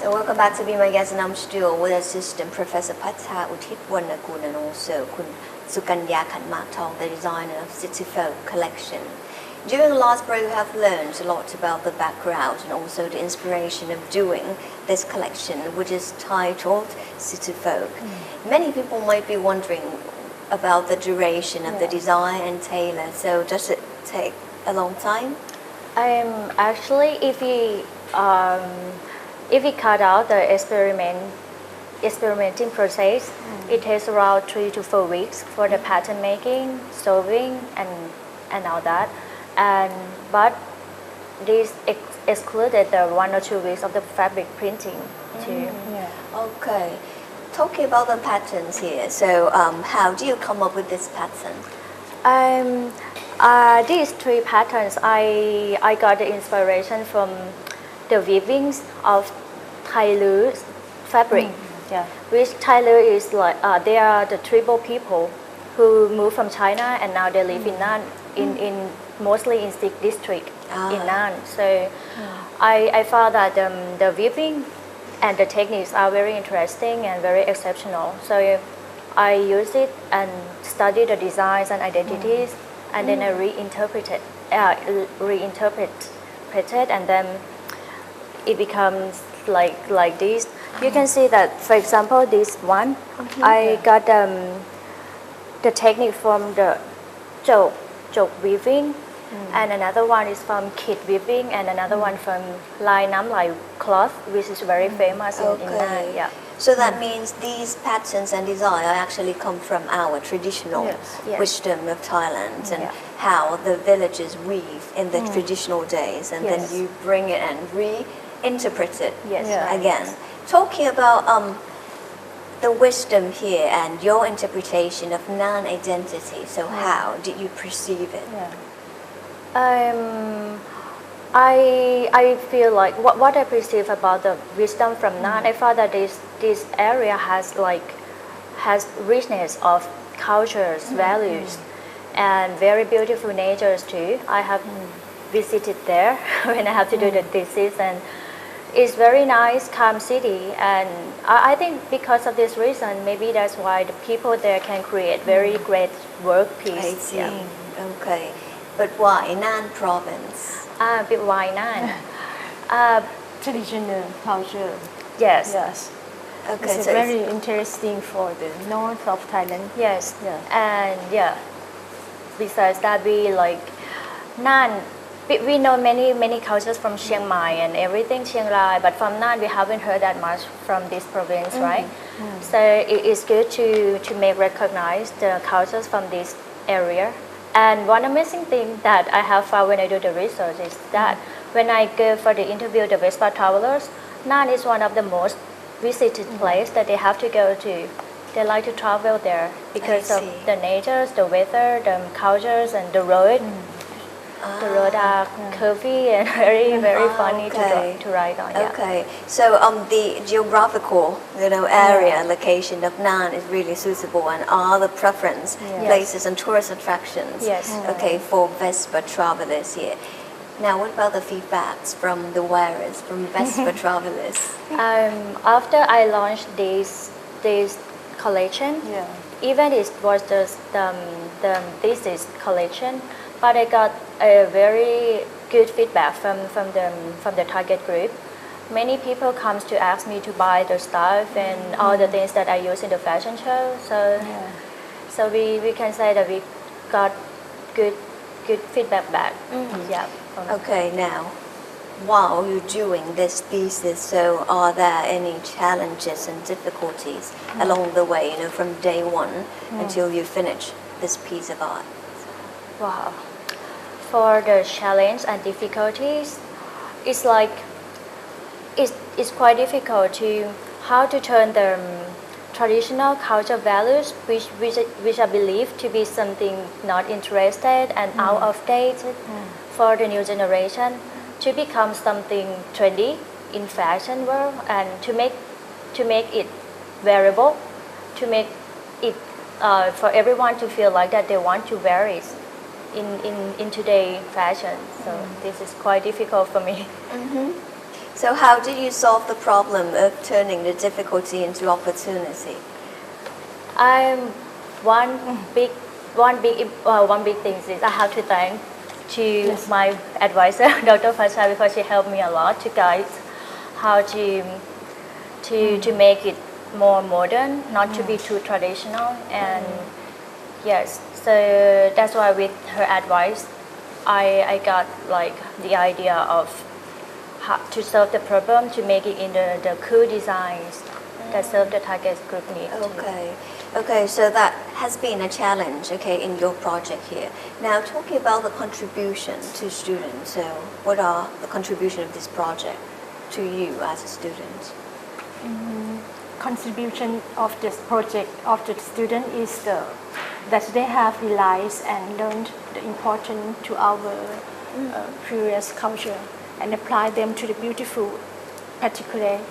So welcome back to Be My Guest, and I'm still with Assistant Professor Patha Uthit Wannakul and also Kun Sukanya Khanmaktong, the designer of City Folk collection. During the last break, we have learned a lot about the background and also the inspiration of doing this collection, which is titled City Folk. Many people might be wondering about the duration of the design and tailor. So does it take a long time? Actually, if we cut out the experimenting process, it takes around 3 to 4 weeks for the pattern making, sewing, and all that. But this excluded the 1 or 2 weeks of the fabric printing too. Okay. Talking about the patterns here, so how do you come up with this pattern? These 3 patterns, I got the inspiration from the weavings of Thai fabric, which Thai is like they are the tribal people who moved from China and now they live in Nan, in mostly in Sikh district in Nan. So I found that the weaving and the techniques are very interesting and very exceptional. So I use it and study the designs and identities, and then I reinterpret it, and then it becomes like this. You can see that, for example, this one, I got the technique from the joke weaving, and another one is from kid weaving, and another one from Lai Nam Lai cloth, which is very famous in Nan. Yeah. So that means these patterns and design actually come from our traditional wisdom of Thailand and how the villagers weave in the traditional days, and then you bring it and reinterpret it again. Talking about the wisdom here and your interpretation of Nan identity, so how did you perceive it? I feel like what I perceive about the wisdom from Nan, I thought that this area has richness of cultures, values, and very beautiful natures too. I have visited there when I have to do the thesis, and it's very nice, calm city, and I think because of this reason, maybe that's why the people there can create very great work piece. I see. Okay, but why Nan province? Why Nan? Traditional culture. Yes. Okay, it's very interesting for the north of Thailand. Yes. And besides that, we like Nan. We know many cultures from Chiang Mai and everything, Chiang Rai, but from Nan we haven't heard that much from this province, right? So it is good to make recognize the cultures from this area. And one amazing thing that I have found when I do the research is that when I go for the interview the Vespa travelers, Nan is one of the most visited place that they have to go to. They like to travel there because of the natures, the weather, the cultures, and the road. The road are curvy and very funny to ride on. Okay, so the geographical area location of Nan is really suitable, and all the preference places and tourist attractions. Okay, for Vespa travelers here. Now, what about the feedbacks from the wearers, from Vespa travelers? After I launched this collection, even it was just the thesis collection, but I got a very good feedback from the target group. Many people comes to ask me to buy the stuff and all the things that I use in the fashion show. So we can say that we got good feedback back. Okay, now while you're doing this thesis, so are there any challenges and difficulties along the way, from day one until you finish this piece of art? Wow. For the challenge and difficulties, it's like it's quite difficult to how to turn the traditional culture values, which I believe to be something not interested and out of date for the new generation, to become something trendy in fashion world, and to make it wearable, to make it for everyone to feel like that they want to wear it in today's fashion. So this is quite difficult for me. So how did you solve the problem of turning the difficulty into opportunity? I'm one big thing is I have to thank to my advisor, Dr. Pasha, because she helped me a lot to guide how to make it more modern, not to be too traditional, and yes, so that's why with her advice, I got like the idea of how to solve the problem, to make it in the cool designs that serve the target group need. Okay, so that has been a challenge, okay, in your project here. Now, talking about the contribution to students, so what are the contribution of this project to you as a student? Contribution of this project of the student is that they have realized and learned the importance to our previous culture and apply them to the beautiful particular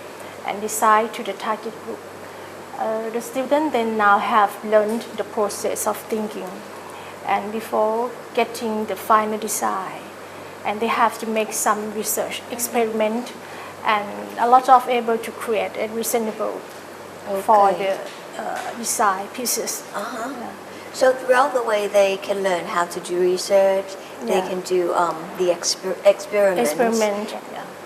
and decide to the target group. The students then now have learned the process of thinking and before getting the final design, and they have to make some research experiment and a lot of able to create a reasonable for the design pieces. So throughout the way they can learn how to do research, they can do the experiments.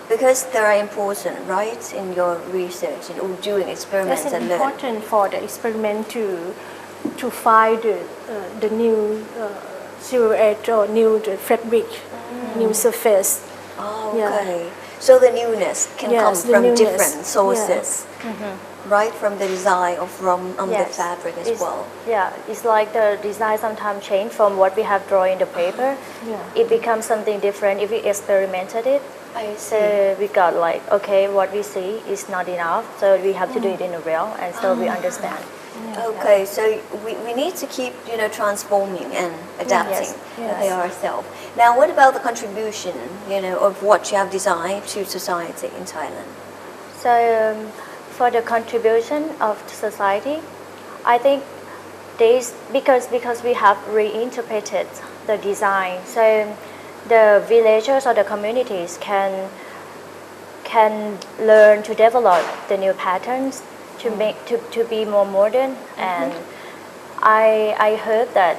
Because they are important, right, in your research and doing experiments It's and learn. important for the experiment to find the new silhouette or new fabric, new surface. Okay. So the newness can come from different sources, right, from the design or from the fabric as well. Yeah, it's like the design sometimes change from what we have drawn in the paper. It becomes something different if we experimented it. I see. So we got like, okay, what we see is not enough, so we have to do it in a real, and so we understand. Okay, so we need to keep, transforming and adapting ourselves. Now, what about the contribution, of what you have designed to society in Thailand? So for the contribution of society, I think this because we have reinterpreted the design, so the villagers or the communities can learn to develop the new patterns to make to be more modern, and I heard that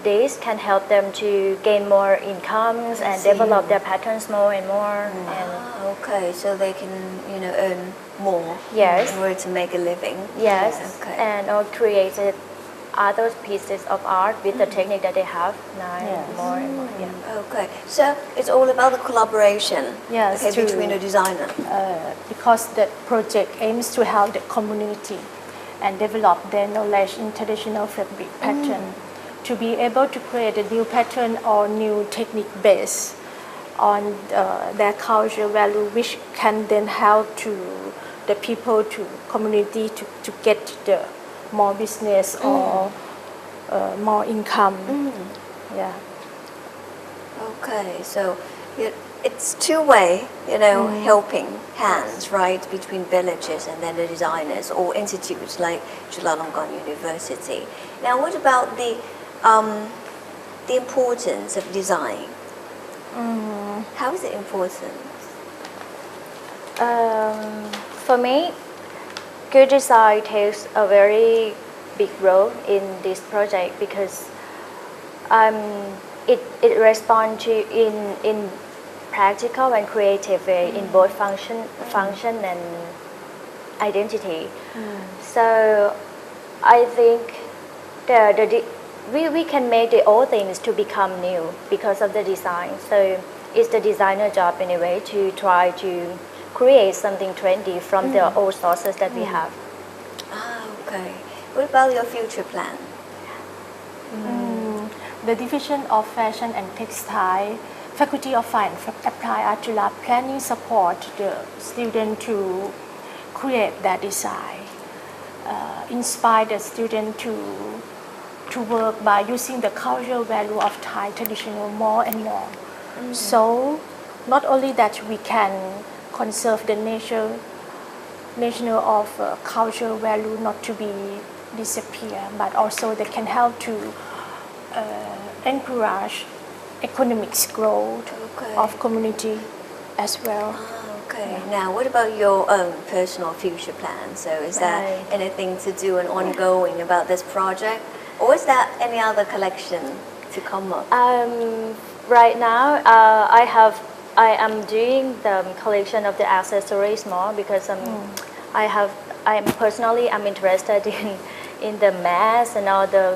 this can help them to gain more incomes and develop their patterns more and more. Okay, so they can earn more in order to make a living. Yes, Okay. and or created other pieces of art with the technique that they have now more and more. Okay, so it's all about the collaboration between the designer. Because the project aims to help the community and develop their knowledge in traditional fabric pattern to be able to create a new pattern or new technique based on their cultural value, which can then help to the people, to community to get the more business or more income. Okay, so it's two-way, helping hands, right, between villages and then the designers or institutes like Chulalongkorn University. Now, what about the importance of design? How is it important? For me, good design takes a very big role in this project because it responds to in practical and creative way in both function and identity. So I think we can make the old things to become new because of the design. So it's the designer job in a way to try to create something trendy from the old sources that we have. Okay. What about your future plan? The Division of Fashion and Textile, Faculty of Fine Applied Art Juฬาplanning support the student to create that design, inspire the student to work by using the cultural value of Thai traditional more and more. So not only that we can conserve the national of cultural value not to be disappear, but also they can help to encourage economic growth of community as well. Okay. Now, what about your own personal future plans? So, is that Right. anything to do and ongoing about this project, or is that any other collection to come up? Right now, I am doing the collection of the accessories more because I'm interested in the mask and all the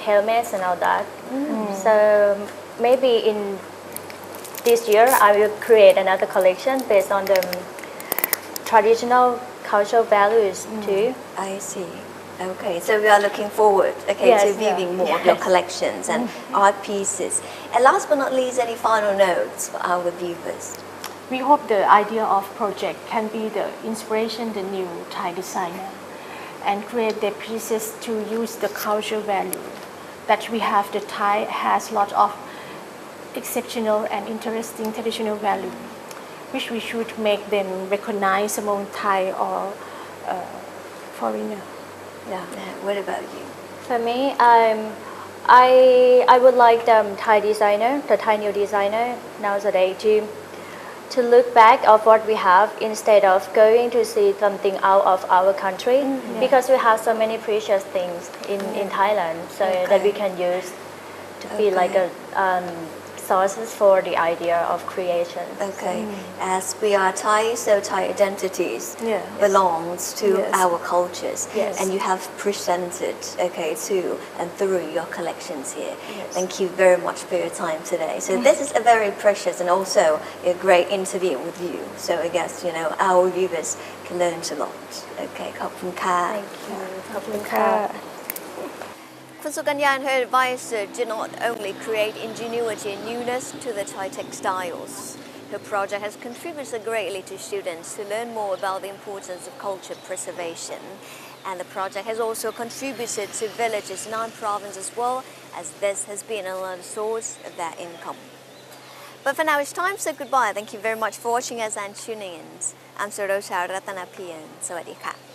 helmets and all that. So maybe in this year I will create another collection based on the traditional cultural values too. I see. Okay, so we are looking forward, Yes, to yeah. viewing more of your collections and art pieces. And last but not least, any final notes for our viewers? We hope the idea of project can be the inspiration the new Thai designer and create their pieces to use the cultural value that we have. The Thai has a lot of exceptional and interesting traditional value, which we should make them recognize among Thai or foreigner. Yeah. What about you? For me, I would like the Thai designer, the Thai new designer nowadays to look back of what we have instead of going to see something out of our country because we have so many precious things in Thailand so that we can use to be like a sources for the idea of creation. Okay. As we are Thai, so Thai identities Yeah. belongs to Yes. our cultures. Yes. And you have presented, to and through your collections here. Thank you very much for your time today. So this is a very precious and also a great interview with you. So I guess, our viewers can learn a lot. Okay, ขอบคุณค่ะ Thank you. ขอบคุณค่ะ คุณสุกัญญา and her advisor did not only create ingenuity and newness to the Thai textiles. Her project has contributed greatly to students to learn more about the importance of culture preservation. And the project has also contributed to villages in Nan province as well, as this has been another source of their income. But for now, it's time to say goodbye. Thank you very much for watching us and tuning in. I'm Sarosha Ratanapian. สวัสดีค่ะ